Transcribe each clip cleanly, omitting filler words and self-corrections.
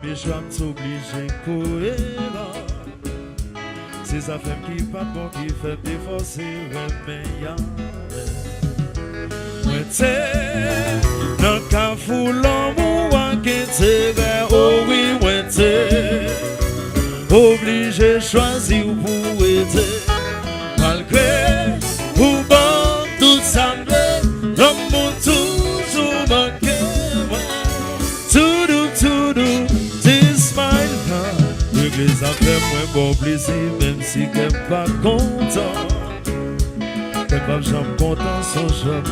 Mais je suis obligé de courir. C'est sa femme qui pas bon, qui fait défoncer le meilleur. Moi, t'es dans le cafou, l'amour qui t'est oh oui, moi, t'es obligé de choisir pour aider. Malgré ou bon, tout semble, l'amour toujours manqué. Tout doux, this my love. Les affaires moins bon plaisir, même si qu'elle pas content. Qu'elle pas jamais content son job.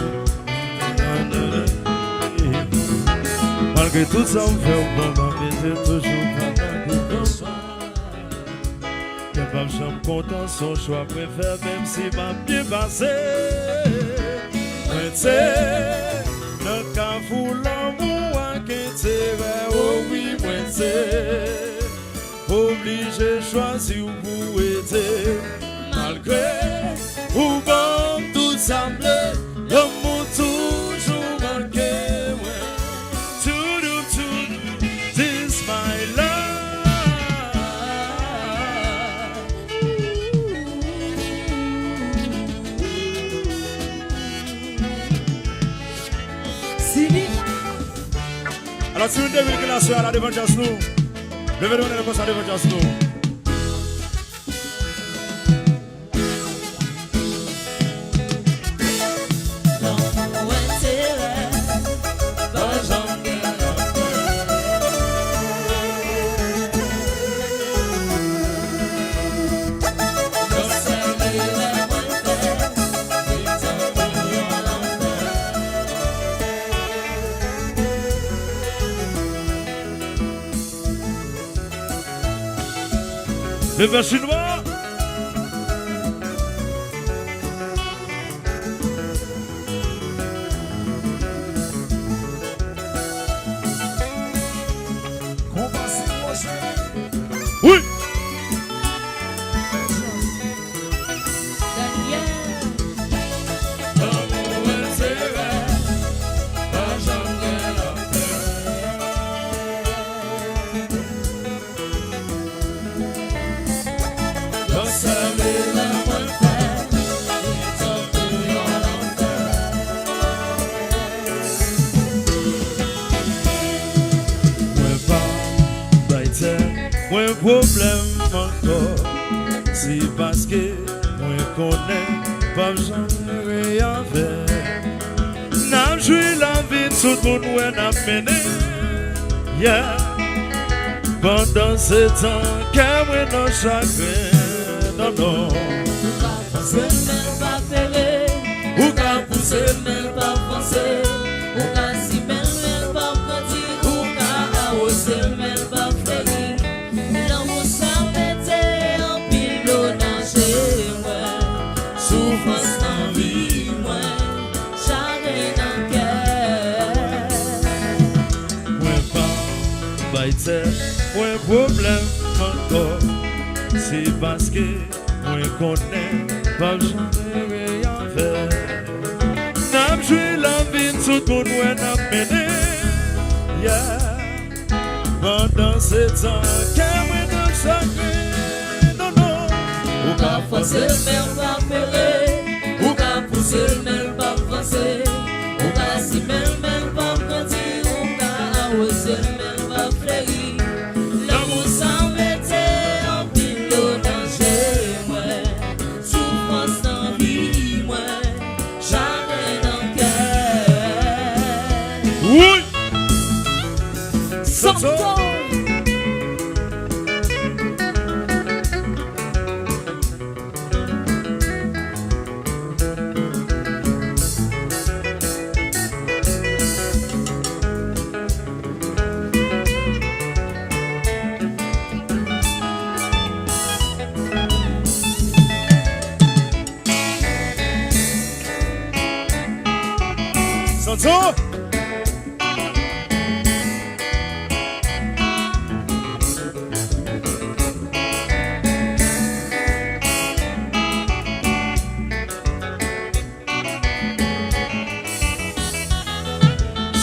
Malgré tout ça, on fait au bon, mais c'est toujours pas content. Qu'elle pas jamais content son choix, préfère même si m'a bien passé. Mais c'est le cas pour l'amour qui t'est oh oui, moi c'est obligé de choisir pour aider. Malgré ou bon tout semble, l'amour toujours manqué. To this my love. Alors si vous devez que la soeur à la devant de nous, levez-le dans le poste à devant de nous. Le vin chinois. Oui. Mon problème encore, c'est parce que moi connais pas jamais rien faire. N'a joué la vie tout le monde n'a mené. Yeah. Pendant ce temps, qu'est-ce que nous chagrin, non non. Pousser même pas ferrer, ou qu'à pousser même pas penser, ou qu'à si même pas grandir, ou qu'à arroser même pas fleurir. L'amour s'arrêter en pile au danger, ouais. Souffrance en vie, ouais. Chagrin dans cœur. Moi pas baïter, moi problème encore, c'est parce que moi connais pas jamais rien faire. N'a joué la vie tout le monde n'a mené. Yeah. Pendant ce temps, qu'est-ce que nous chagrin, non non. Ou qu'à forcer même pas ferrer, ou qu'à pousser même pas penser, ou qu'à si même pas grandir, ou qu'à arroser même pas fleurir. L'amour s'en mettait en pile au danger, ouais. Souffrance dans vie, ouais. Chagrin dans cœur. Oui. Sortons. Santo.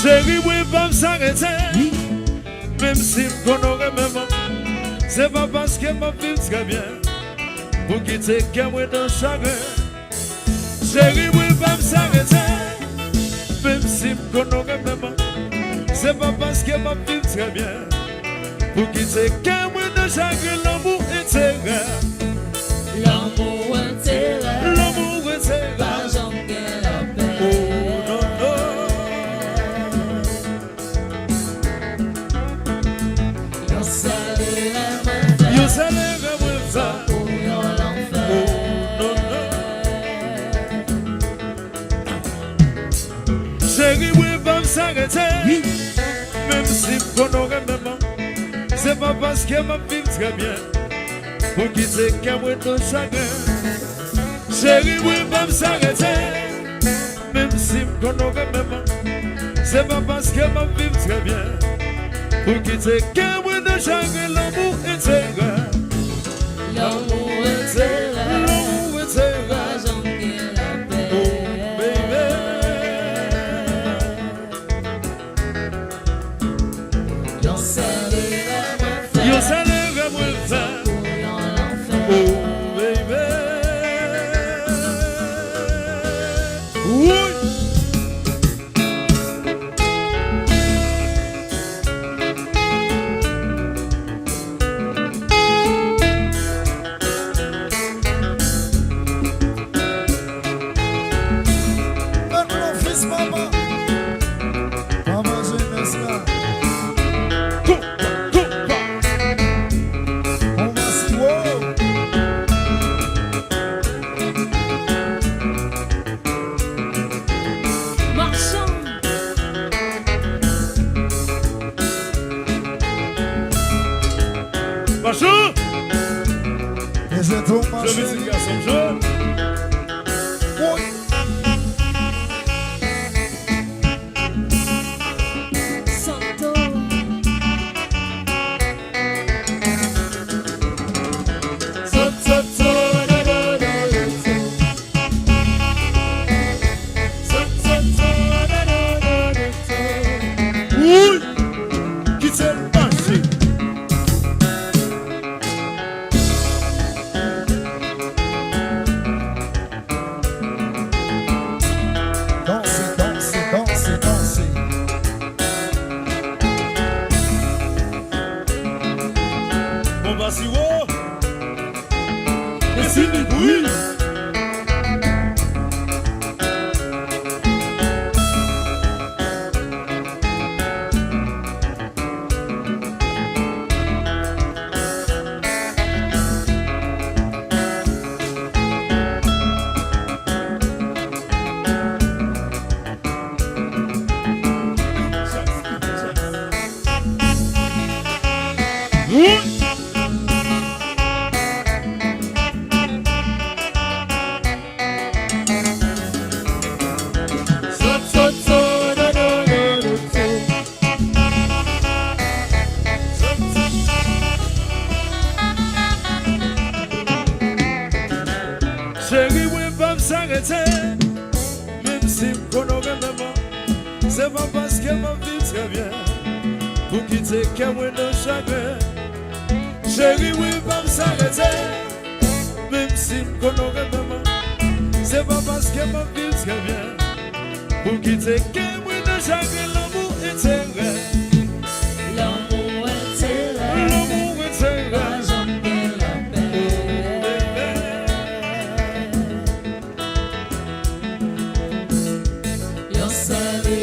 Chérie, oui, pas s'arrêter. Même si je connais même, c'est pas parce que ma vie très bien. Pour quitter quelqu'un dans chagrin. Chérie, oui, pas s'arrêter. Même si je connais même, c'est pas parce que ma vie très bien. Pour quitter quelqu'un dans chagrin, l'amour est terre. L'amour est terre. L'amour est terre. Pas jamais la paix. Oh non, non. Yo salé Yo salé ça. pour yo l'enfer. Oh non, non. Chérie, oui, va s'arrêter. Même si je connais même, c'est pas parce que ma vie très bien. Pour quitter quelqu'un de chagrin. Chérie, oui, va s'arrêter. Même si je connais même, c'est pas parce que ma vie très bien. Pour quitter quelqu'un de chagrin, l'amour est terre. L'amour est terre. L'amour est terre. Pas jamais la paix. Oh, baby. Yo salé Yo salé moi ça. pour yo l'enfer. Oh, baby. Oui. Mon fils, maman. Maman, jeunesse là. On va s'y wow. Marchand. Bonjour. Les étoiles Je marchent. vais dire garçon jaune. Oui. Santo. Oui. Qui s'est passé? Dansez, dansez, dansez, dansez. Bon bah si wow. Et si les bruits. Oui. Chérie, oui, pas s'arrêter. Même si je connais même, c'est pas parce que ma vie très bien. Pour quitter quelqu'un de chagrin. Chérie, oui, pas s'arrêter. Même si je connais même, c'est pas parce que ma vie très bien. Pour quitter quelqu'un de chagrin, l'amour est terre. L'amour est terre. L'amour est terre. Pas jamais la paix. Yo salé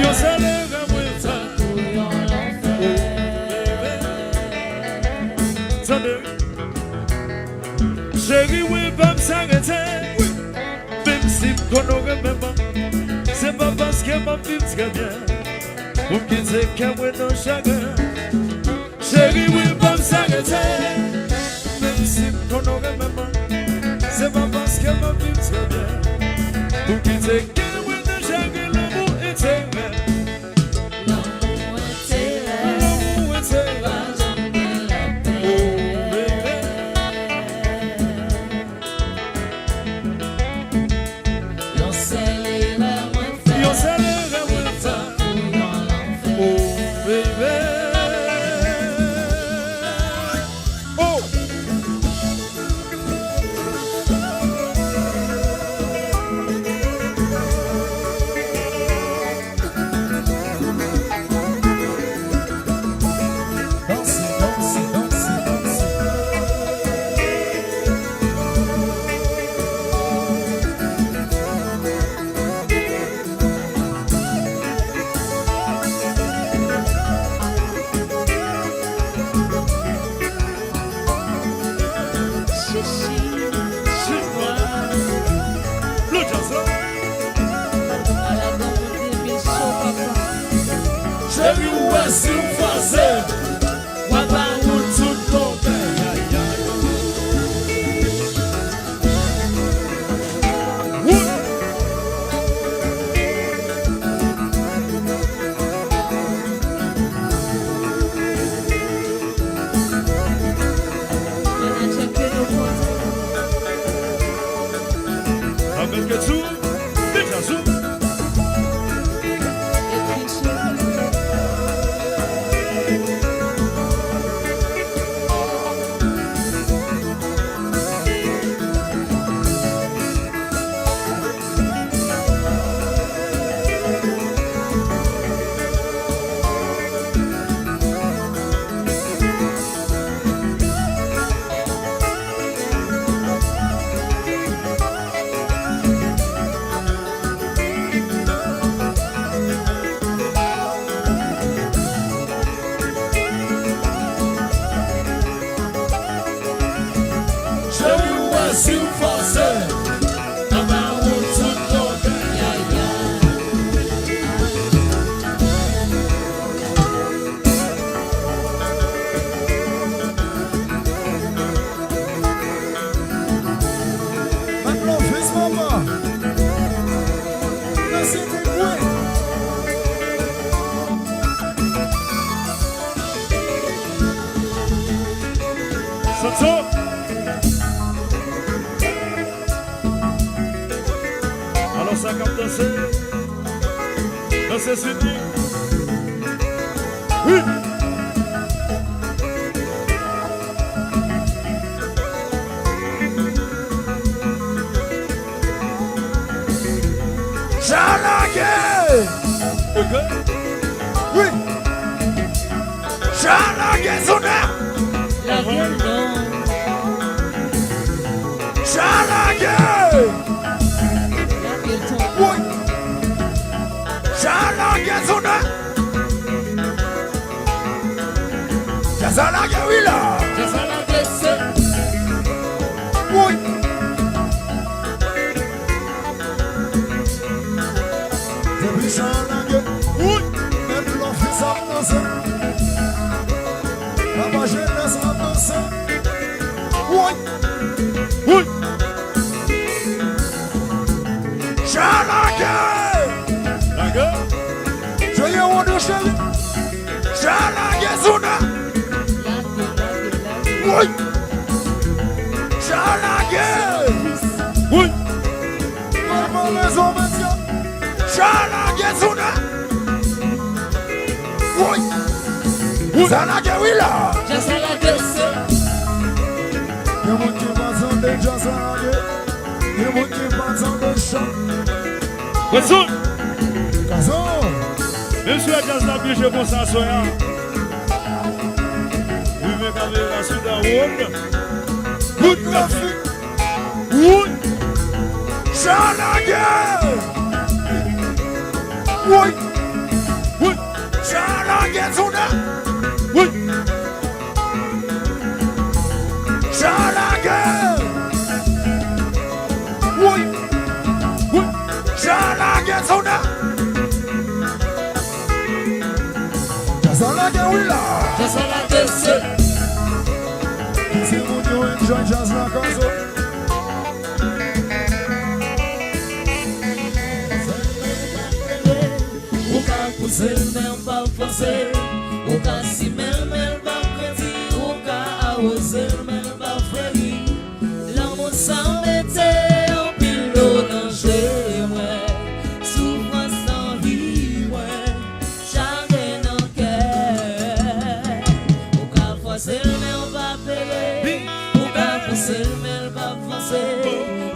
Yo salé moi ça. pour yo l'enfer. Attendez. Chérie, oui, pas s'arrêter. Même si je connais même, c'est pas parce que ma vie très bien. Pour quitter quelqu'un de chagrin. Chérie, oui, pas s'arrêter. Même si je connais même, c'est pas parce que ma vie très bien. Pour quitter quelqu'un de chagrin, l'amour est terre. L'amour est terre. L'amour est terre. Pas jamais la paix. Yo salé Yo salé moi ça. pour yo l'enfer. Oh baby. Attention. Alors ça comme danser. Danser sur nous. Oui. Chalagué. Ok. Oui. Chalagué, Zona. La gueule non. Chalagué. La gueule ton. Oui. Chalagué, Zona. Chalagué, oui là. Just la gueule c'est. Oui. Depuis Chalagué. Oui. Même l'office a dansé. La jeunesse a dansé. Oui. Oui. Chalagué. D'accord. Je y ai un de chéri. Chalagué, Zona. La gueule. Oui. Chalagué. Oui. Maman les hommes, monsieur. Chalagué, Zona. Oui. Chalagué, oui là. Just la gueule c'est. Y'a mon qui va s'en de Chalagué. Y'a mon qui va s'en de chant. Attention. Kazan. Même si la jazz n'a bien joué comme ça, soya. Oui, mais quand même, la suite d'un monde. Good graphique. Oui. Chalagué. Oui. Oui. Chalagué, Zona. Oui. Chalagué. Oui. Oui. Chalagué, Zona. Chalagué, oui là. Just la gueule c'est. C'est mon Dieu, enjoy jazz la Kazo. Ou ka pousser même pas forcer. Ou ka si même pas crédit. Ou ka arroser même pas fréri. L'amour sans l'été en pilote danger. Souffrance sans vie. Chagrin en cœur. Ou ka forcer même pas payer. Ou ka pousser même pas forcer.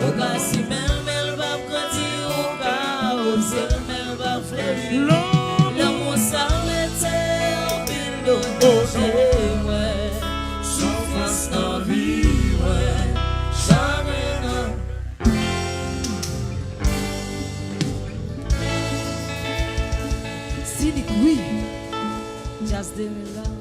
Ou ka si même pas crédit. Ou ka arroser même pas fréri. L'amour s'arrêtait en pile de danger, ouais. Souffrance dans vie, ouais. Chagrin dans... Cynic, oui. Just 2000 là.